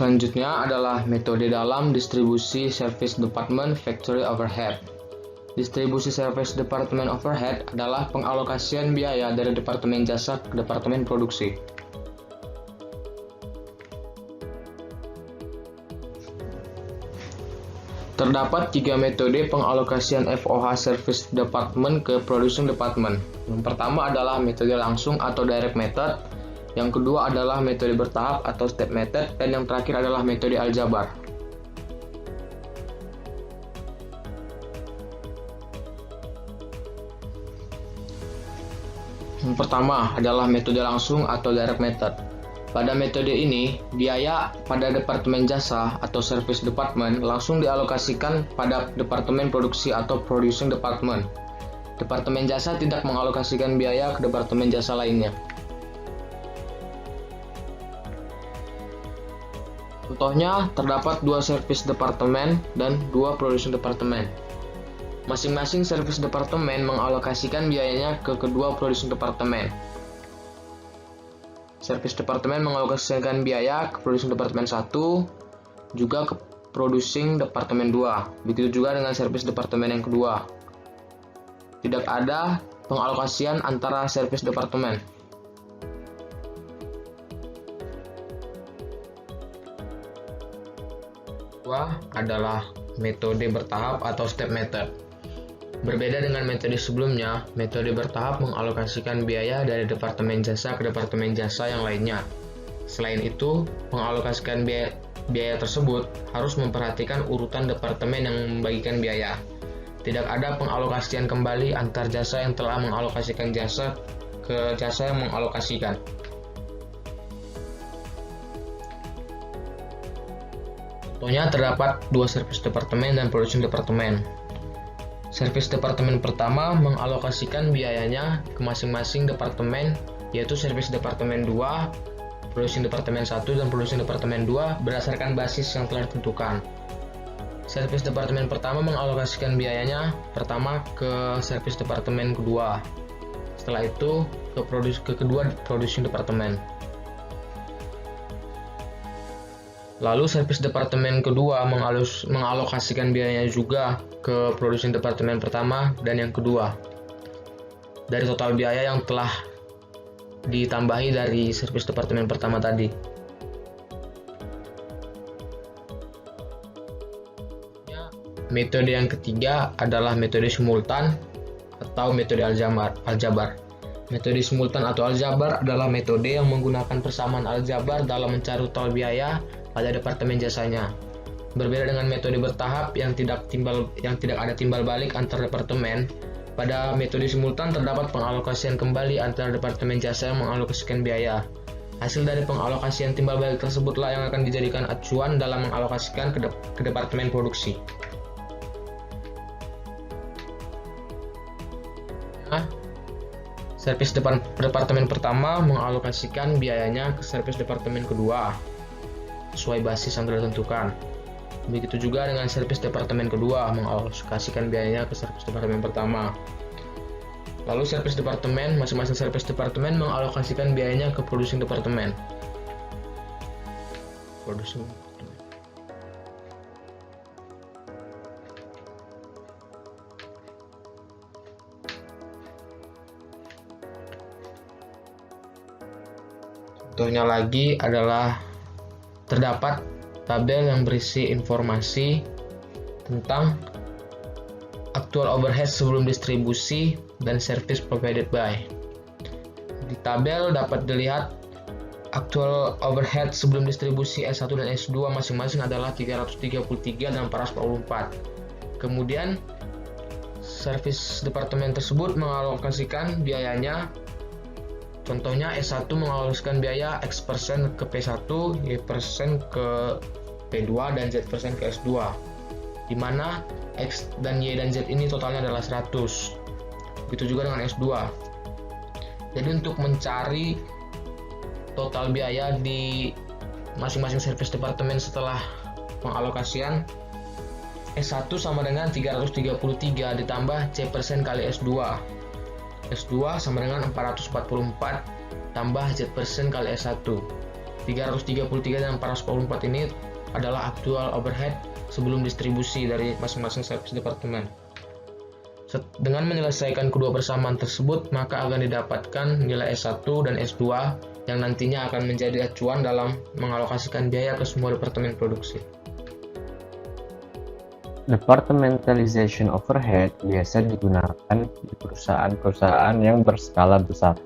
Selanjutnya adalah metode dalam distribusi service department factory overhead. Distribusi service department overhead adalah pengalokasian biaya dari departemen jasa ke departemen produksi. Terdapat 3 metode pengalokasian FOH service department ke producing department. Yang pertama adalah metode langsung atau direct method, yang kedua adalah metode bertahap atau step method, dan yang terakhir adalah metode aljabar. Yang pertama adalah metode langsung atau direct method. Pada metode ini, biaya pada departemen jasa atau service department langsung dialokasikan pada departemen produksi atau producing department. Departemen jasa tidak mengalokasikan biaya ke departemen jasa lainnya. Contohnya, terdapat 2 service departemen dan 2 producing departemen. Masing-masing service departemen mengalokasikan biayanya ke kedua producing departemen. Service departemen mengalokasikan biaya ke producing departemen 1, juga ke producing departemen 2. Begitu juga dengan service departemen yang kedua. Tidak ada pengalokasian antara service departemen. Kedua adalah metode bertahap atau step method. Berbeda dengan metode sebelumnya, metode bertahap mengalokasikan biaya dari departemen jasa ke departemen jasa yang lainnya. Selain itu, mengalokasikan biaya tersebut harus memperhatikan urutan departemen yang membagikan biaya. Tidak ada pengalokasian kembali antar jasa yang telah mengalokasikan jasa ke jasa yang mengalokasikan. Contohnya terdapat 2 service departemen dan producing departemen. Service departemen pertama mengalokasikan biayanya ke masing-masing departemen, yaitu service departemen 2, producing departemen 1, dan producing departemen 2 berdasarkan basis yang telah ditentukan. Service departemen pertama mengalokasikan biayanya pertama ke service departemen kedua. Setelah itu ke kedua producing departemen. Lalu service departemen kedua mengalokasikan biayanya juga ke producing departemen pertama dan yang kedua dari total biaya yang telah ditambahi dari service departemen pertama tadi. Metode yang ketiga adalah metode simultan atau metode aljabar. Metode simultan atau aljabar adalah metode yang menggunakan persamaan aljabar dalam mencari total biaya pada departemen jasanya. Berbeda dengan metode bertahap yang tidak ada timbal balik antar departemen, pada metode simultan terdapat pengalokasian kembali antara departemen jasa yang mengalokasikan biaya. Hasil dari pengalokasian timbal balik tersebutlah yang akan dijadikan acuan dalam mengalokasikan ke departemen produksi. Service departemen pertama mengalokasikan biayanya ke service departemen kedua sesuai basis yang telah ditentukan. Begitu juga dengan service departemen kedua mengalokasikan biayanya ke service departemen pertama. Lalu masing-masing service departemen mengalokasikan biayanya ke producing departemen. Contohnya lagi adalah terdapat tabel yang berisi informasi tentang actual overhead sebelum distribusi dan service provided by. Di tabel dapat dilihat actual overhead sebelum distribusi S1 dan S2 masing-masing adalah 333 dan 444. Kemudian service departemen tersebut mengalokasikan biayanya. Contohnya S1 mengalokasikan biaya X% ke P1, Y% ke P2, dan Z% ke S2, di mana X dan Y dan Z ini totalnya adalah 100. Begitu juga dengan S2. Jadi untuk mencari total biaya di masing-masing service departemen setelah pengalokasian, S1 sama dengan 333 ditambah C% kali S2. S2 sama dengan 444 tambah Z% kali S1. 333 dan 444 ini adalah actual overhead sebelum distribusi dari masing-masing service departemen. Dengan menyelesaikan kedua persamaan tersebut, maka akan didapatkan nilai S1 dan S2 yang nantinya akan menjadi acuan dalam mengalokasikan biaya ke semua departemen produksi. Departmentalization overhead biasa digunakan di perusahaan-perusahaan yang berskala besar,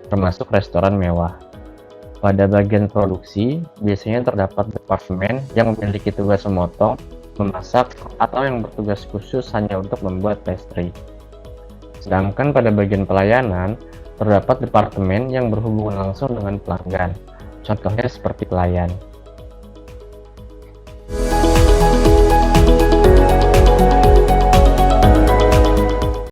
termasuk restoran mewah. Pada bagian produksi, biasanya terdapat departemen yang memiliki tugas memotong, memasak, atau yang bertugas khusus hanya untuk membuat pastry. Sedangkan pada bagian pelayanan, terdapat departemen yang berhubungan langsung dengan pelanggan, contohnya seperti pelayan.